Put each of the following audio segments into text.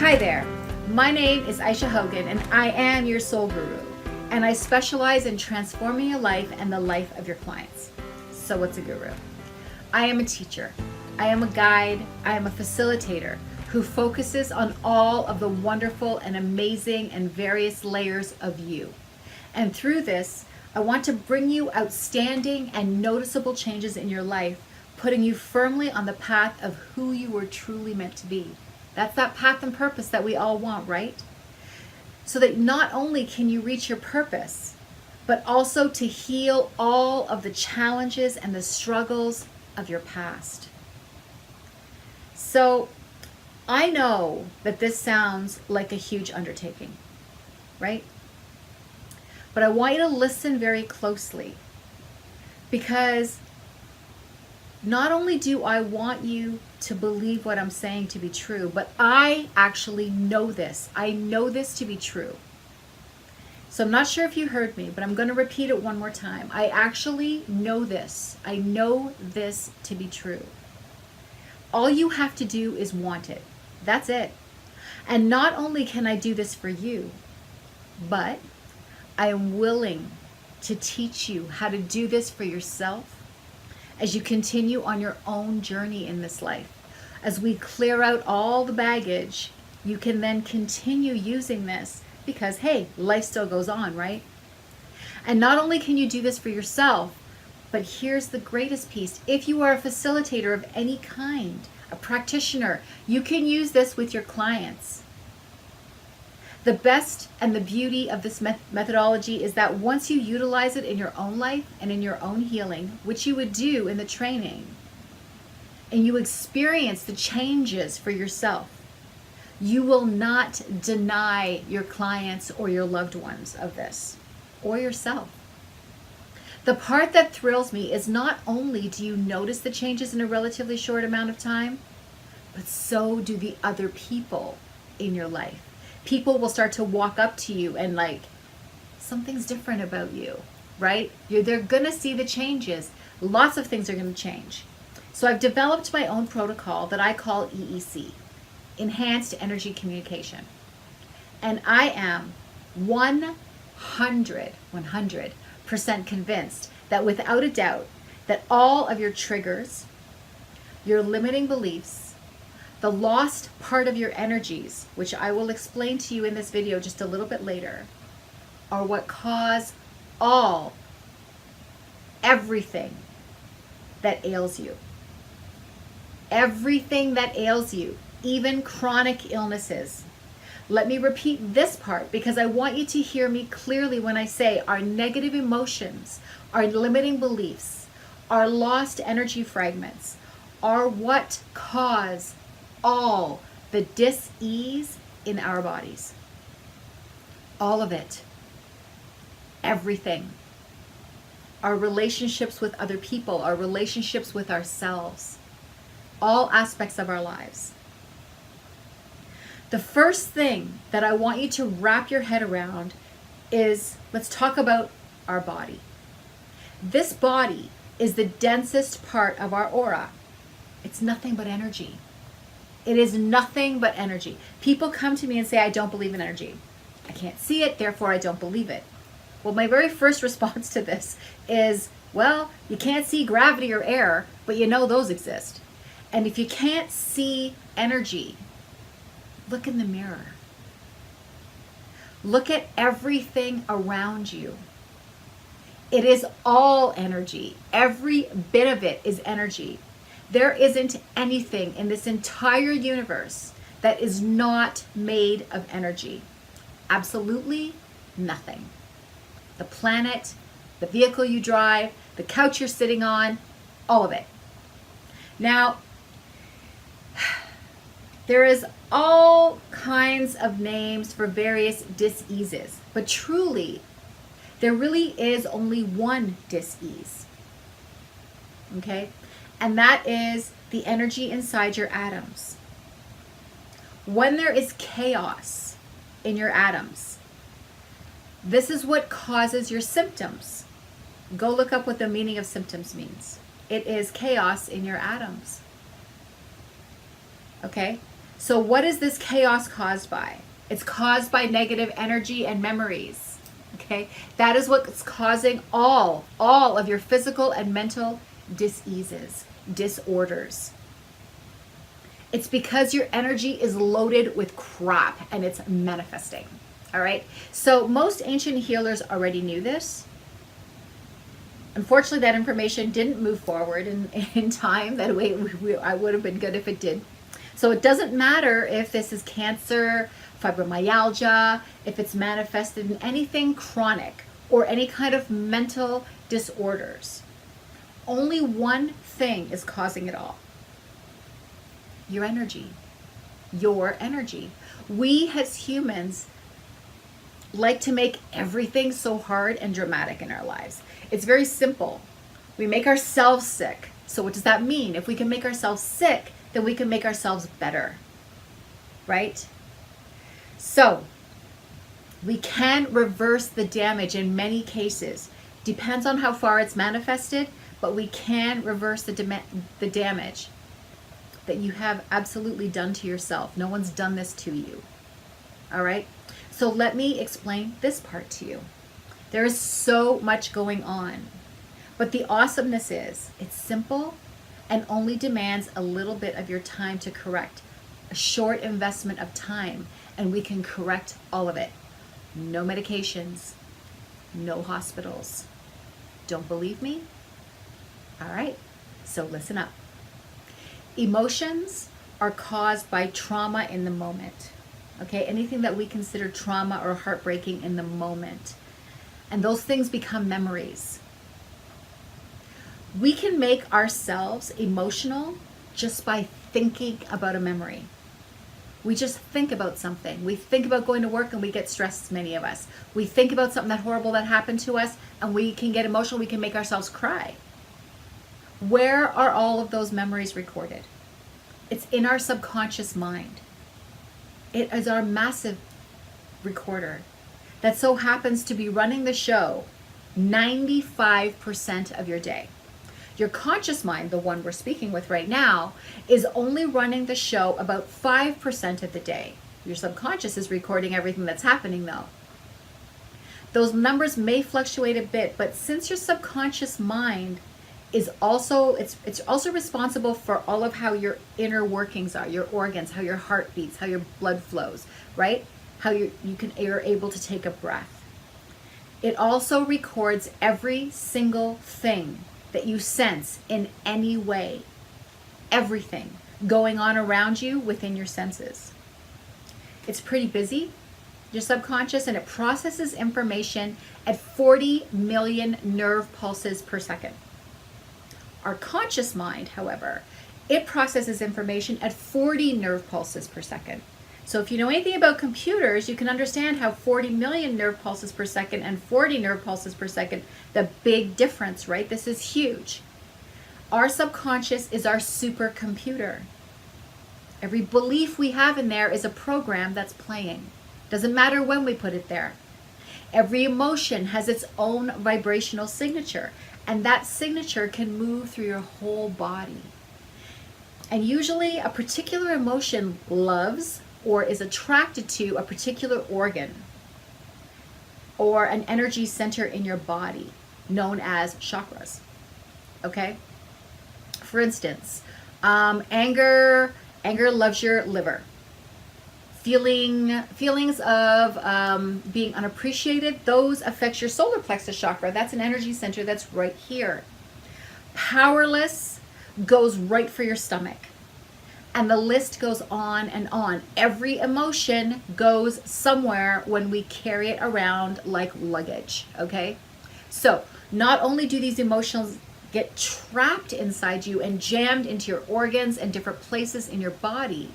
Hi there, my name is Ayse Hogan and I am your soul guru, and I specialize in transforming your life and the life of your clients. So what's a guru? I am a teacher, I am a guide, I am a facilitator who focuses on all of the wonderful and amazing and various layers of you. And through this, I want to bring you outstanding and noticeable changes in your life, putting you firmly on the path of who you were truly meant to be. That's that path and purpose that we all want, right? So that not only can you reach your purpose, but also to heal all of the challenges and the struggles of your past. So I know that this sounds like a huge undertaking, right? But I want you to listen very closely, because not only do I want you to believe what I'm saying to be true, but I actually know this. I know this to be true. So I'm not sure if you heard me, but I'm going to repeat it one more time. I actually know this. I know this to be true. All you have to do is want it. That's it. And not only can I do this for you, but I am willing to teach you how to do this for yourself as you continue on your own journey in this life. As we clear out all the baggage, you can then continue using this because, hey, life still goes on, right? And not only can you do this for yourself, but here's the greatest piece. If you are a facilitator of any kind, a practitioner, you can use this with your clients. The best and the beauty of this methodology is that once you utilize it in your own life and in your own healing, which you would do in the training, and you experience the changes for yourself, you will not deny your clients or your loved ones of this, or yourself. The part that thrills me is not only do you notice the changes in a relatively short amount of time, but so do the other people in your life. People will start to walk up to you and like, something's different about you, right? They're gonna see the changes. Lots of things are gonna change. So I've developed my own protocol that I call EEC, Enhanced Energy Communication. And I am 100% convinced that without a doubt, that all of your triggers, your limiting beliefs, the lost part of your energies, which I will explain to you in this video just a little bit later, are what cause everything that ails you. Everything that ails you, even chronic illnesses. Let me repeat this part because I want you to hear me clearly when I say our negative emotions, our limiting beliefs, our lost energy fragments are what cause all the dis-ease in our bodies. All of it. Everything. Our relationships with other people, our relationships with ourselves, all aspects of our lives. The first thing that I want you to wrap your head around is, let's talk about our body. This body is the densest part of our aura. It's nothing but energy. It is nothing but energy. People come to me and say, I don't believe in energy. I can't see it, therefore I don't believe it. Well, my very first response to this is, well, you can't see gravity or air, but you know those exist. And if you can't see energy, look in the mirror. Look at everything around you. It is all energy. Every bit of it is energy. There isn't anything in this entire universe that is not made of energy. Absolutely nothing. The planet, the vehicle you drive, the couch you're sitting on, all of it. Now, there is all kinds of names for various dis-eases, but truly, there really is only one dis-ease. Okay? And that is the energy inside your atoms. When there is chaos in your atoms, this is what causes your symptoms. Go look up what the meaning of symptoms means. It is chaos in your atoms. Okay? So what is this chaos caused by? It's caused by negative energy and memories. Okay? That is what's causing all of your physical and mental diseases, disorders. It's because your energy is loaded with crap and it's manifesting. All right? So most ancient healers already knew this. Unfortunately, that information didn't move forward in time. That way, I would have been good if it did. So it doesn't matter if this is cancer, fibromyalgia, if it's manifested in anything chronic or any kind of mental disorders. Only one thing is causing it all. Your energy. Your energy. We as humans like to make everything so hard and dramatic in our lives. It's very simple. We make ourselves sick. So what does that mean? If we can make ourselves sick, then we can make ourselves better, right? So we can reverse the damage in many cases. Depends on how far it's manifested, but we can reverse the damage that you have absolutely done to yourself. No one's done this to you, all right? So let me explain this part to you. There is so much going on, but the awesomeness is it's simple and only demands a little bit of your time to correct. A short investment of time, and we can correct all of it. No medications, no hospitals. Don't believe me? All right, so listen up. Emotions are caused by trauma in the moment. Okay, anything that we consider trauma or heartbreaking in the moment. And those things become memories. We can make ourselves emotional just by thinking about a memory. We just think about something. We think about going to work and we get stressed, many of us. We think about something that horrible that happened to us and we can get emotional. We can make ourselves cry. Where are all of those memories recorded? It's in our subconscious mind. It is our massive recorder that so happens to be running the show 95% of your day. Your conscious mind, the one we're speaking with right now, is only running the show about 5% of the day. Your subconscious is recording everything that's happening though. Those numbers may fluctuate a bit, but since your subconscious mind is also, it's also responsible for all of how your inner workings are, your organs, how your heart beats, how your blood flows, right? How you're able to take a breath. It also records every single thing that you sense in any way, everything going on around you within your senses. It's pretty busy, your subconscious, and it processes information at 40 million nerve pulses per second. Our conscious mind, however, it processes information at 40 nerve pulses per second. So if you know anything about computers, you can understand how 40 million nerve pulses per second and 40 nerve pulses per second, the big difference, right? This is huge. Our subconscious is our supercomputer. Every belief we have in there is a program that's playing. Doesn't matter when we put it there. Every emotion has its own vibrational signature, and that signature can move through your whole body. And usually a particular emotion loves or is attracted to a particular organ or an energy center in your body known as chakras. Okay? For instance, anger loves your liver. Feelings of being unappreciated, those affect your solar plexus chakra. That's an energy center that's right here. Powerless goes right for your stomach. And the list goes on and on. Every emotion goes somewhere when we carry it around like luggage, okay? So not only do these emotions get trapped inside you and jammed into your organs and different places in your body,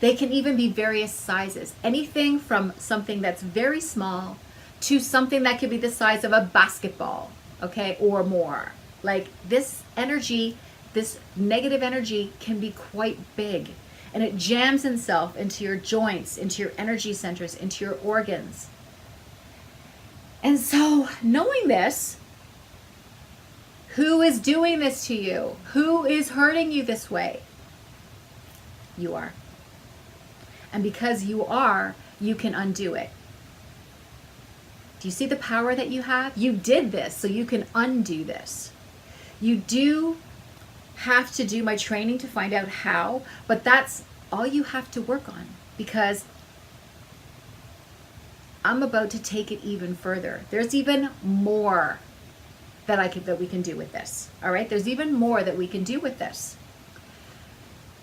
they can even be various sizes. Anything from something that's very small to something that could be the size of a basketball, okay, or more. Like this energy, this negative energy can be quite big, and it jams itself into your joints, into your energy centers, into your organs. And so knowing this, who is doing this to you? Who is hurting you this way? You are. And because you are, you can undo it. Do you see the power that you have? You did this, so you can undo this. You do have to do my training to find out how, but that's all you have to work on, because I'm about to take it even further. There's even more that we can do with this. All right? There's even more that we can do with this.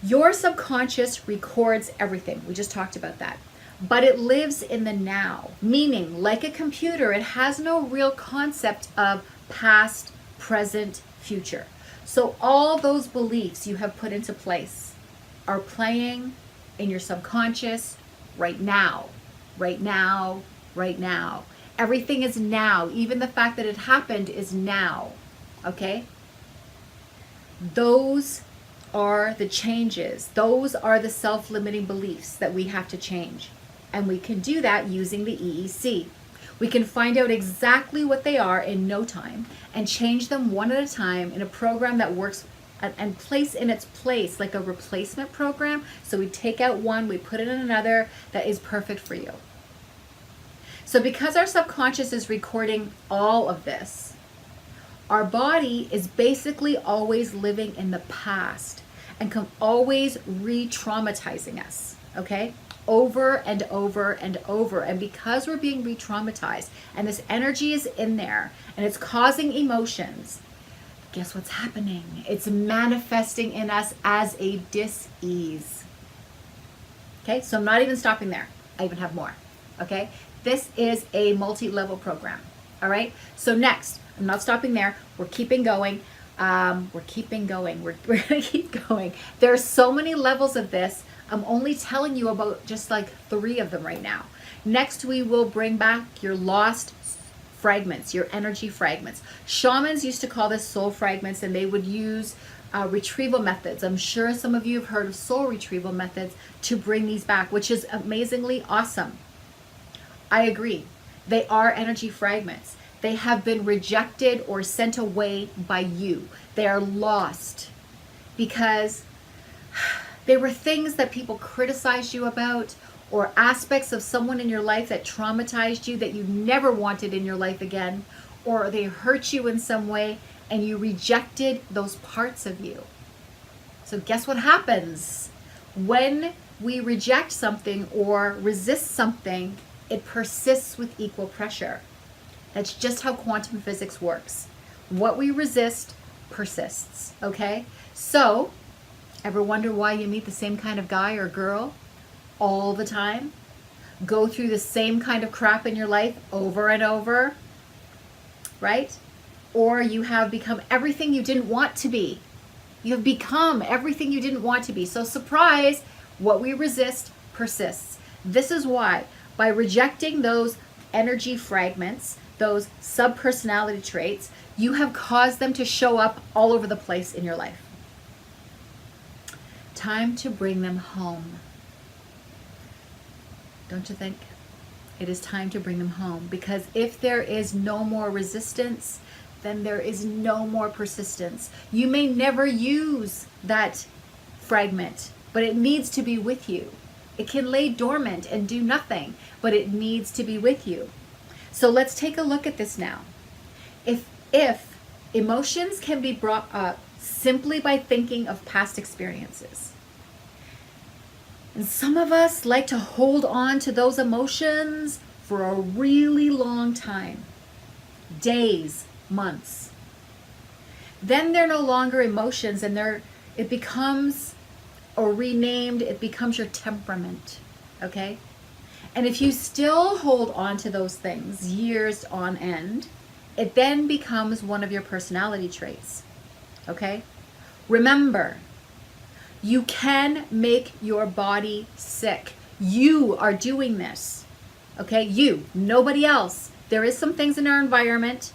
Your subconscious records everything. We just talked about that. But it lives in the now, meaning like a computer, it has no real concept of past, present, future. So all those beliefs you have put into place are playing in your subconscious right now, right now, right now. Everything is now. Even the fact that it happened is now, okay? Those are the changes. Those are the self-limiting beliefs that we have to change. And we can do that using the EEC. We can find out exactly what they are in no time and change them one at a time in a program that works and place in its place like a replacement program. So we take out one, we put it in another that is perfect for you. So because our subconscious is recording all of this, our body is basically always living in the past and always re-traumatizing us, okay? Over and over and over. And because we're being re-traumatized and this energy is in there and it's causing emotions, guess what's happening? It's manifesting in us as a dis-ease. Okay, so I'm not even stopping there. I even have more, okay? This is a multi-level program, all right? So next, I'm not stopping there. We're keeping going. We're keeping going. We're gonna keep going. There are so many levels of this. I'm only telling you about just like 3 of them right now. Next, we will bring back your lost fragments, your energy fragments. Shamans used to call this soul fragments, and they would use retrieval methods. I'm sure some of you have heard of soul retrieval methods to bring these back, which is amazingly awesome. I agree. They are energy fragments. They have been rejected or sent away by you. They are lost because they were things that people criticized you about, or aspects of someone in your life that traumatized you that you never wanted in your life again, or they hurt you in some way and you rejected those parts of you. So guess what happens? When we reject something or resist something, it persists with equal pressure. That's just how quantum physics works. What we resist persists, okay? So, ever wonder why you meet the same kind of guy or girl all the time? Go through the same kind of crap in your life over and over, right? Or you have become everything you didn't want to be. You have become everything you didn't want to be. So surprise, what we resist persists. This is why, by rejecting those energy fragments, those subpersonality traits, you have caused them to show up all over the place in your life. Time to bring them home. Don't you think? It is time to bring them home, because if there is no more resistance, then there is no more persistence. You may never use that fragment, but it needs to be with you. It can lay dormant and do nothing, but it needs to be with you. So let's take a look at this now. If emotions can be brought up simply by thinking of past experiences, and some of us like to hold on to those emotions for a really long time, days, months. Then they're no longer emotions, and it becomes, or renamed, it becomes your temperament, okay? And if you still hold on to those things years on end, it then becomes one of your personality traits, okay? Remember, you can make your body sick. You are doing this, okay? You, nobody else. There is some things in our environment,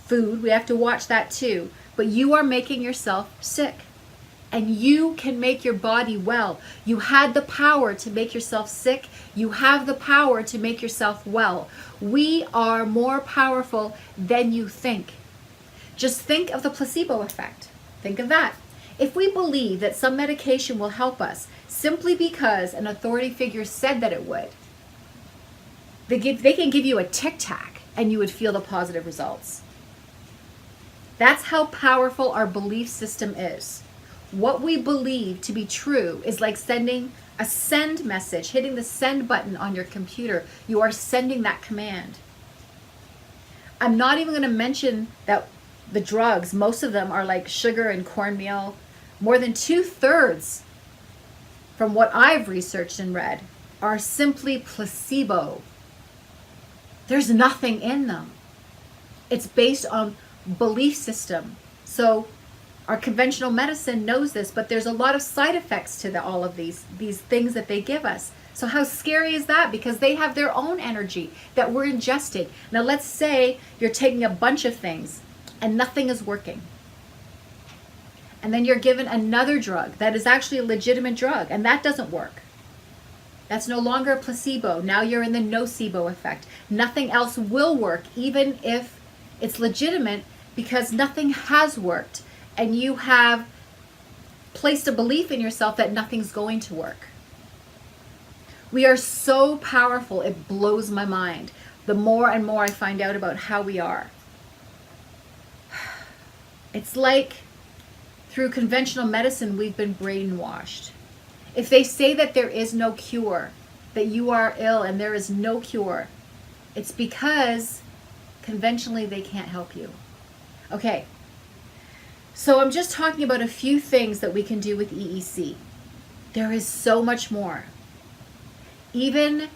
food, we have to watch that too, but you are making yourself sick. And you can make your body well. You had the power to make yourself sick. You have the power to make yourself well. We are more powerful than you think. Just think of the placebo effect. Think of that. If we believe that some medication will help us simply because an authority figure said that it would, they can give you a Tic Tac and you would feel the positive results. That's how powerful our belief system is. What we believe to be true is like sending a send message, hitting the send button on your computer. You are sending that command. I'm not even going to mention that the drugs, most of them are like sugar and cornmeal. More than 2/3, from what I've researched and read, are simply placebo. There's nothing in them. It's based on belief system. So our conventional medicine knows this, but there's a lot of side effects to all of these things that they give us. So how scary is that? Because they have their own energy that we're ingesting. Now let's say you're taking a bunch of things and nothing is working. And then you're given another drug that is actually a legitimate drug, and that doesn't work. That's no longer a placebo. Now you're in the nocebo effect. Nothing else will work, even if it's legitimate, because nothing has worked. And you have placed a belief in yourself that nothing's going to work. We are so powerful, it blows my mind. The more and more I find out about how we are. It's like through conventional medicine, we've been brainwashed. If they say that there is no cure, that you are ill and there is no cure, it's because conventionally they can't help you. Okay, so I'm just talking about a few things that we can do with EEC. There is so much more. Even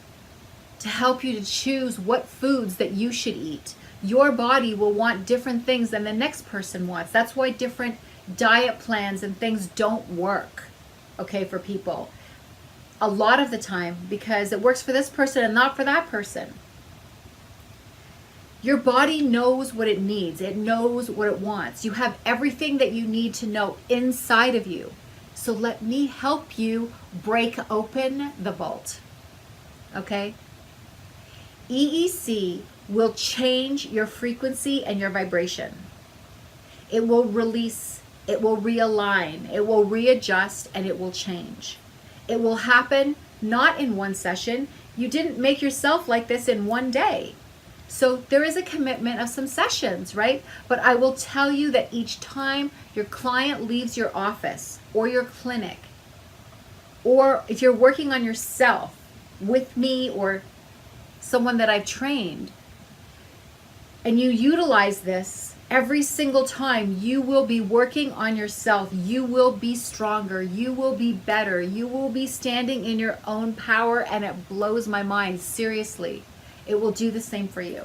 to help you to choose what foods that you should eat. Your body will want different things than the next person wants. That's why different diet plans and things don't work, okay, for people. A lot of the time, because it works for this person and not for that person. Your body knows what it needs. It knows what it wants. You have everything that you need to know inside of you. So let me help you break open the vault. Okay? EEC will change your frequency and your vibration. It will release, it will realign, it will readjust, and it will change. It will happen not in one session. You didn't make yourself like this in one day. So there is a commitment of some sessions, right? But I will tell you that each time your client leaves your office or your clinic, or if you're working on yourself with me or someone that I've trained, and you utilize this every single time, you will be working on yourself. You will be stronger. You will be better. You will be standing in your own power, and it blows my mind. Seriously, it will do the same for you.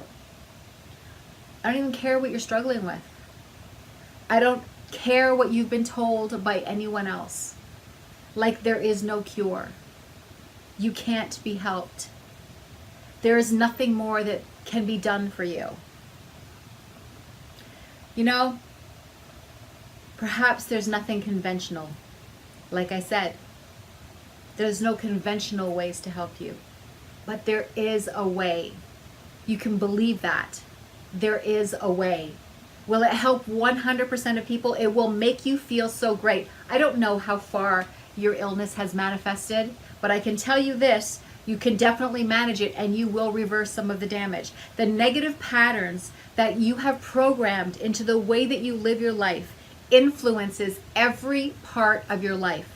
I don't even care what you're struggling with. I don't care what you've been told by anyone else. Like there is no cure. You can't be helped. There is nothing more that can be done for you. You know, perhaps there's nothing conventional. Like I said, there's no conventional ways to help you. But there is a way. You can believe that. There is a way. Will it help 100% of people? It will make you feel so great. I don't know how far your illness has manifested, but I can tell you this, you can definitely manage it and you will reverse some of the damage. The negative patterns that you have programmed into the way that you live your life influences every part of your life.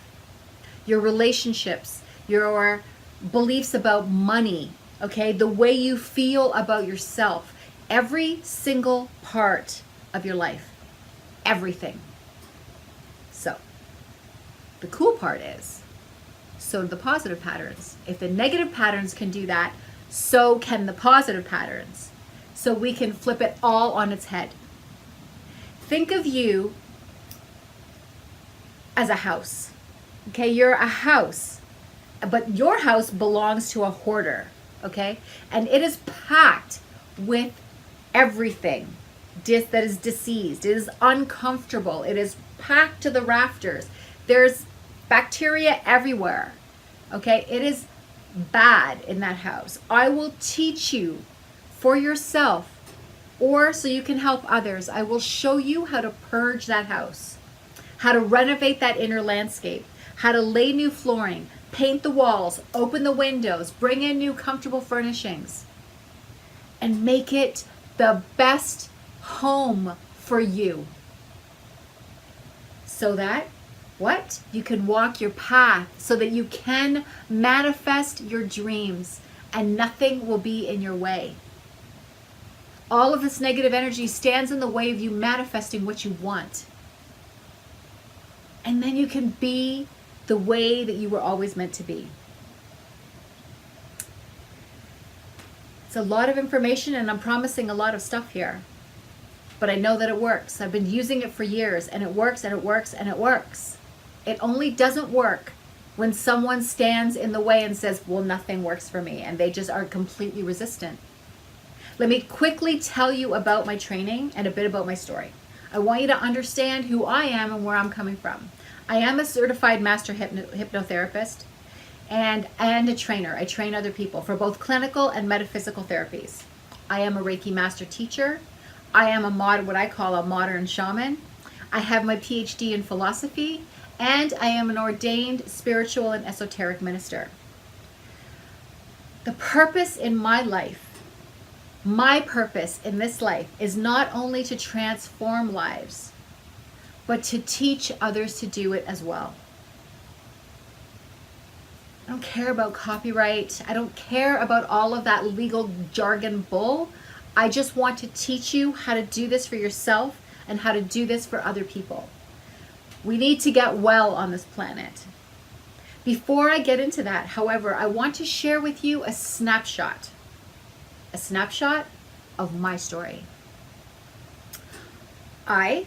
Your relationships, your beliefs about money, okay? The way you feel about yourself, every single part of your life, everything. So, the cool part is, so do the positive patterns. If the negative patterns can do that, so can the positive patterns. So we can flip it all on its head. Think of you as a house. Okay, you're a house, but your house belongs to a hoarder, okay? And it is packed with everything that is diseased. It is uncomfortable. It is packed to the rafters. There's bacteria everywhere, okay? It is bad in that house. I will teach you for yourself or so you can help others. I will show you how to purge that house. how to renovate that inner landscape, how to lay new flooring, paint the walls, open the windows, bring in new comfortable furnishings, and make it the best home for you. So that, what? You can walk your path, so that you can manifest your dreams and nothing will be in your way. All of this negative energy stands in the way of you manifesting what you want. And then you can be the way that you were always meant to be. It's a lot of information and I'm promising a lot of stuff here. But I know that it works. I've been using it for years and it works and it works and it works. It only doesn't work when someone stands in the way and says, well, nothing works for me, and they just are completely resistant. Let me quickly tell you about my training and a bit about my story. I want you to understand who I am and where I'm coming from. I am a certified master hypnotherapist and a trainer. I train other people for both clinical and metaphysical therapies. I am a Reiki master teacher. I am what I call a modern shaman. I have my PhD in philosophy, and I am an ordained spiritual and esoteric minister. The purpose in my life, my purpose in this life, is not only to transform lives, but to teach others to do it as well. I don't care about copyright. I don't care about all of that legal jargon bull. I just want to teach you how to do this for yourself and how to do this for other people. We need to get well on this planet. Before I get into that, however, I want to share with you a snapshot of my story. I,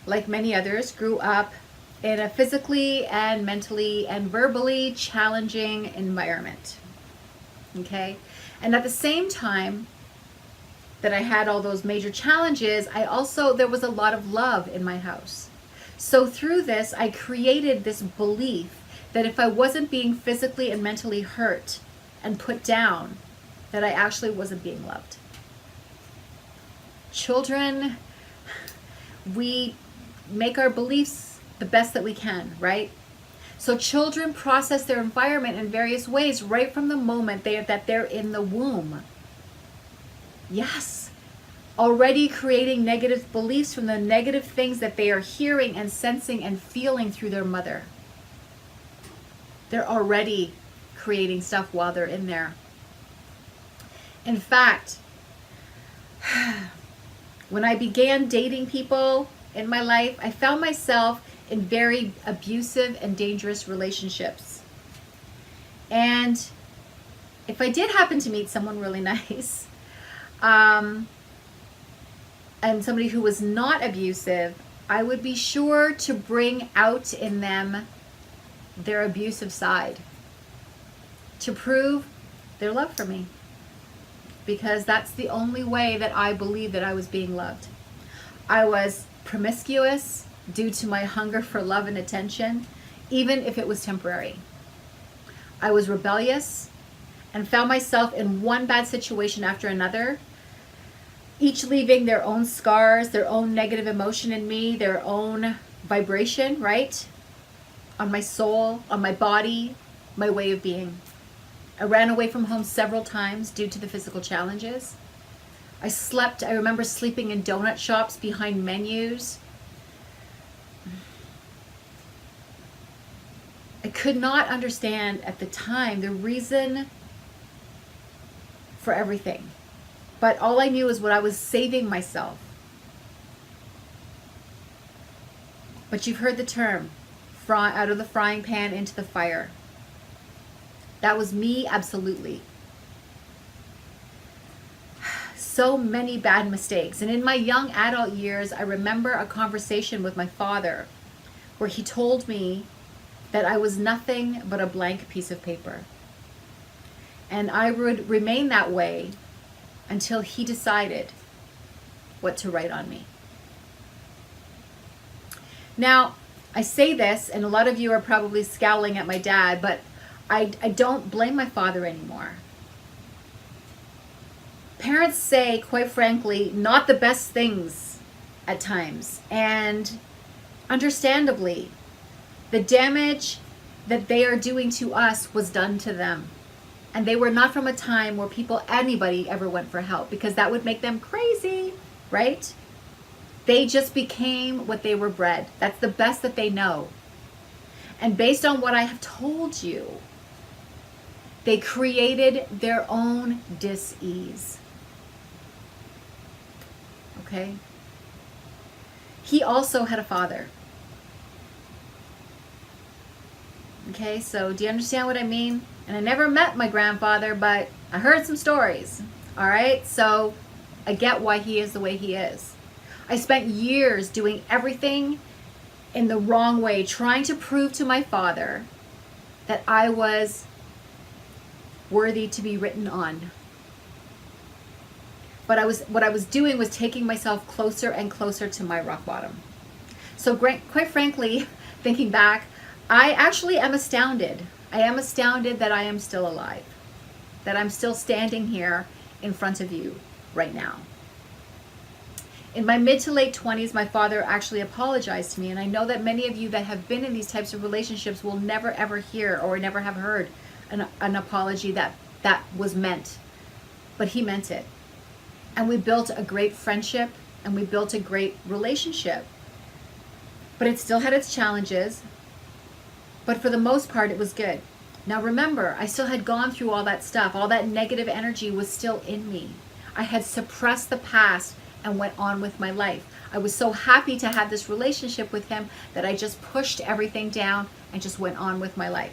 like many others, grew up in a physically and mentally and verbally challenging environment. Okay? And at the same time that I had all those major challenges, there was a lot of love in my house. So through this, I created this belief that if I wasn't being physically and mentally hurt and put down, that I actually wasn't being loved. Children, we make our beliefs the best that we can, right? So children process their environment in various ways right from the moment that they're in the womb. Yes, already creating negative beliefs from the negative things that they are hearing and sensing and feeling through their mother. They're already creating stuff while they're in there. In fact, when I began dating people in my life, I found myself in very abusive and dangerous relationships. And if I did happen to meet someone really nice, and somebody who was not abusive, I would be sure to bring out in them their abusive side to prove their love for me, because that's the only way that I believed that I was being loved. I was promiscuous due to my hunger for love and attention, even if it was temporary. I was rebellious and found myself in one bad situation after another, each leaving their own scars, their own negative emotion in me, their own vibration, right? On my soul, on my body, my way of being. I ran away from home several times due to the physical challenges. I remember sleeping in donut shops behind menus. I could not understand at the time the reason for everything. But all I knew is what I was saving myself. But you've heard the term, out of the frying pan into the fire. That was me, absolutely. So many bad mistakes. And in my young adult years, I remember a conversation with my father where he told me that I was nothing but a blank piece of paper. And I would remain that way until he decided what to write on me. Now, I say this, and a lot of you are probably scowling at my dad, but I don't blame my father anymore. Parents say, quite frankly, not the best things at times. And understandably, the damage that they are doing to us was done to them. And they were not from a time where anybody ever went for help, because that would make them crazy, right? They just became what they were bred. That's the best that they know. And based on what I have told you, they created their own dis-ease. Okay? He also had a father. Okay, so do you understand what I mean? And I never met my grandfather, but I heard some stories. All right, so I get why he is the way he is. I spent years doing everything in the wrong way, trying to prove to my father that I was worthy to be written on. But what I was doing was taking myself closer and closer to my rock bottom. So quite frankly, thinking back, I actually am astounded. I am astounded that I am still alive, that I'm still standing here in front of you right now. In my mid to late 20s, my father actually apologized to me, and I know that many of you that have been in these types of relationships will never ever hear or never have heard an apology that was meant, but he meant it. And we built a great friendship, and we built a great relationship. But it still had its challenges, but for the most part, it was good. Now remember, I still had gone through all that stuff. All that negative energy was still in me. I had suppressed the past and went on with my life. I was so happy to have this relationship with him that I just pushed everything down and just went on with my life.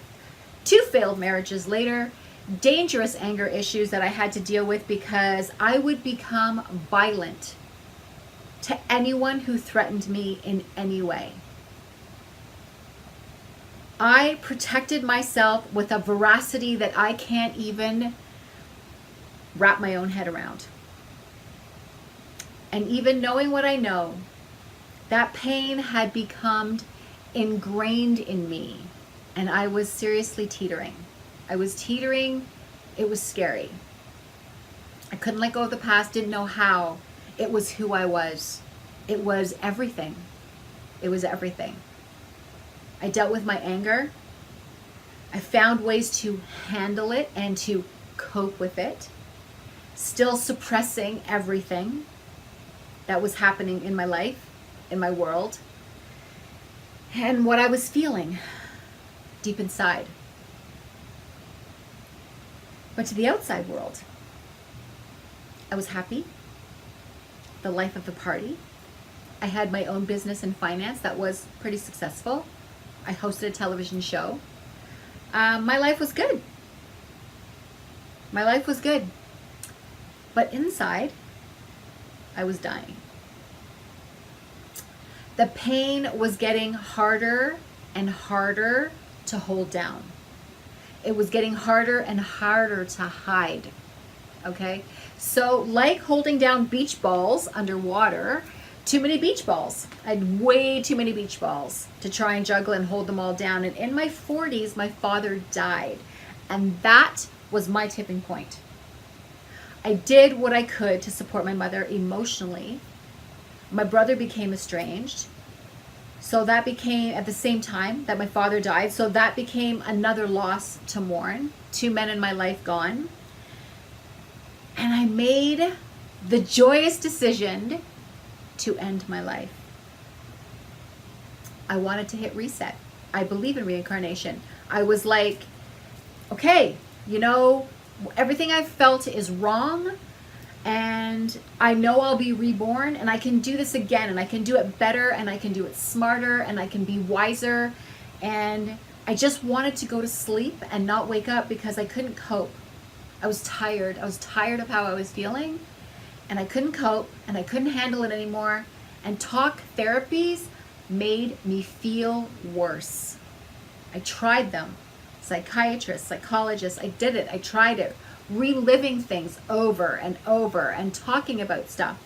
2 failed marriages later, dangerous anger issues that I had to deal with because I would become violent to anyone who threatened me in any way. I protected myself with a veracity that I can't even wrap my own head around. And even knowing what I know, that pain had become ingrained in me, and I was seriously teetering. I was teetering. It was scary. I couldn't let go of the past, didn't know how. It was who I was. It was everything. It was everything. I dealt with my anger. I found ways to handle it and to cope with it, still suppressing everything that was happening in my life, in my world, and what I was feeling deep inside. But to the outside world, I was happy, the life of the party. I had my own business in finance that was pretty successful. I hosted a television show. My life was good. My life was good. But inside, I was dying. The pain was getting harder and harder to hold down. It was getting harder and harder to hide. Okay? So like holding down beach balls underwater, too many beach balls. I had way too many beach balls to try and juggle and hold them all down. And in my 40s, my father died. And that was my tipping point. I did what I could to support my mother emotionally. My brother became estranged. So that became, at the same time that my father died, so that became another loss to mourn. 2 men in my life gone. And I made the joyous decision to end my life. I wanted to hit reset. I believe in reincarnation. I was like, okay, everything I've felt is wrong, and I know I'll be reborn, and I can do this again, and I can do it better, and I can do it smarter, and I can be wiser. And I just wanted to go to sleep and not wake up because I couldn't cope. I was tired. I was tired of how I was feeling, and I couldn't cope, and I couldn't handle it anymore. And talk therapies made me feel worse. I tried them. Psychiatrists, psychologists, I did it. I tried it. Reliving things over and over and talking about stuff.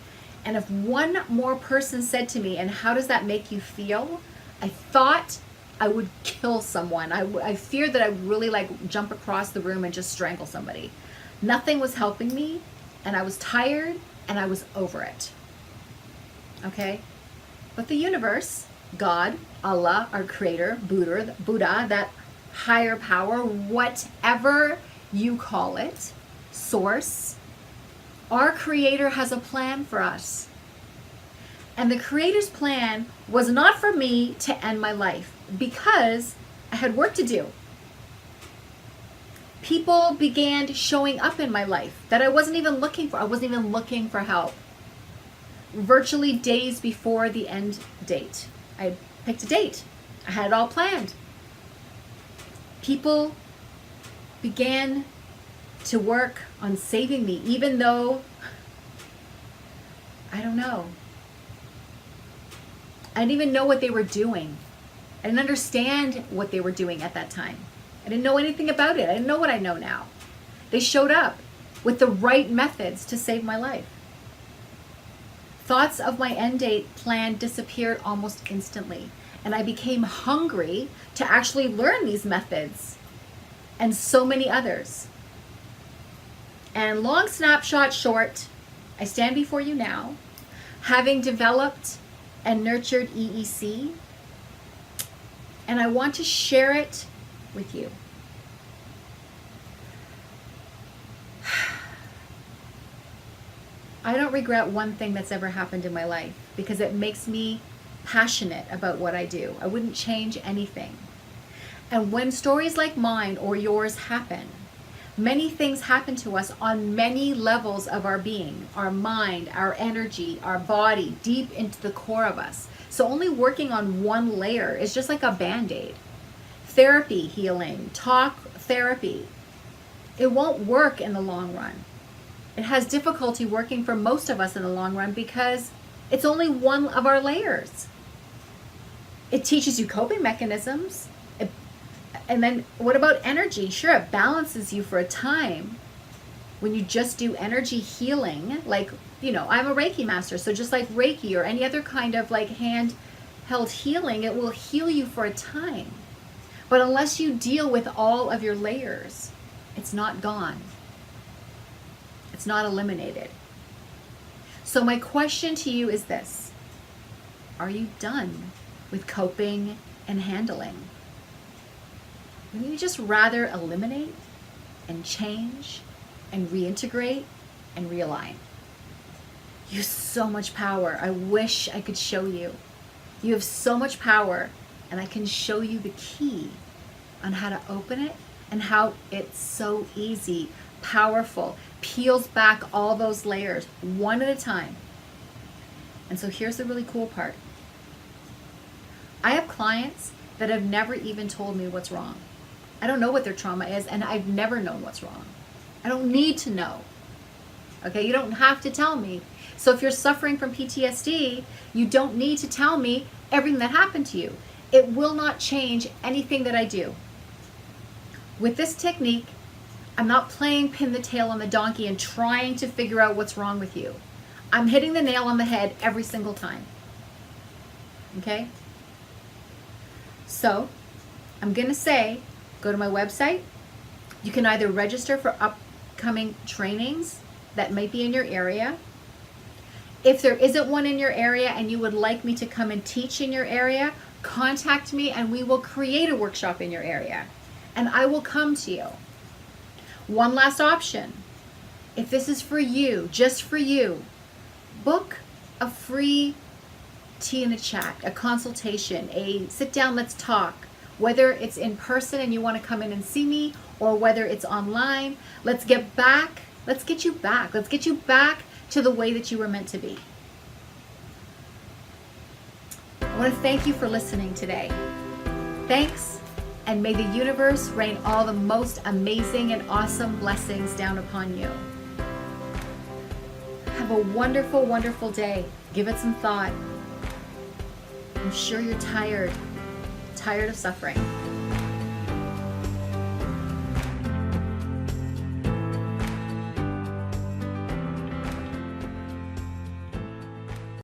And if one more person said to me, and how does that make you feel? I thought I would kill someone. I feared that I would really jump across the room and just strangle somebody. Nothing was helping me, and I was tired, and I was over it. Okay? But the universe God, Allah, our creator, Buddha, that higher power, whatever you call it, source, our creator has a plan for us. And the creator's plan was not for me to end my life because I had work to do. People began showing up in my life that I wasn't even looking for. I wasn't even looking for help. Virtually days before the end date, I picked a date. I had it all planned. People began to work on saving me, even though, I don't know. I didn't even know what they were doing. I didn't understand what they were doing at that time. I didn't know anything about it. I didn't know what I know now. They showed up with the right methods to save my life. Thoughts of my end date plan disappeared almost instantly, and I became hungry to actually learn these methods and so many others. And long snapshot short, I stand before you now, having developed and nurtured EEC, and I want to share it with you. I don't regret one thing that's ever happened in my life because it makes me passionate about what I do. I wouldn't change anything. And when stories like mine or yours happen, many things happen to us on many levels of our being, our mind, our energy, our body, deep into the core of us. So only working on one layer is just like a Band-Aid. Therapy, healing, talk therapy, it won't work in the long run. It has difficulty working for most of us in the long run because it's only one of our layers. It teaches you coping mechanisms. And then what about energy? Sure, it balances you for a time. When you just do energy healing, like, I'm a Reiki master, so just like Reiki or any other kind of like handheld healing, it will heal you for a time. But unless you deal with all of your layers, it's not gone. It's not eliminated. So my question to you is this: are you done with coping and handling? Wouldn't you just rather eliminate and change and reintegrate and realign? You have so much power. I wish I could show you. You have so much power, and I can show you the key on how to open it and how it's so easy, powerful, peels back all those layers one at a time. And so here's the really cool part. I have clients that have never even told me what's wrong. I don't know what their trauma is, and I've never known what's wrong. I don't need to know. Okay, you don't have to tell me. So if you're suffering from PTSD, you don't need to tell me everything that happened to you. It will not change anything that I do. With this technique, I'm not playing pin the tail on the donkey and trying to figure out what's wrong with you. I'm hitting the nail on the head every single time. Okay? So, I'm going to say, go to my website. You can either register for upcoming trainings that might be in your area. If there isn't one in your area and you would like me to come and teach in your area, contact me and we will create a workshop in your area. And I will come to you. One last option. If this is for you, just for you, book a free tea and a chat, a consultation, a sit down, let's talk. Whether it's in person and you want to come in and see me, or whether it's online, let's get you back. Let's get you back to the way that you were meant to be. I want to thank you for listening today. Thanks, and may the universe rain all the most amazing and awesome blessings down upon you. Have a wonderful, wonderful day. Give it some thought. I'm sure you're tired of suffering.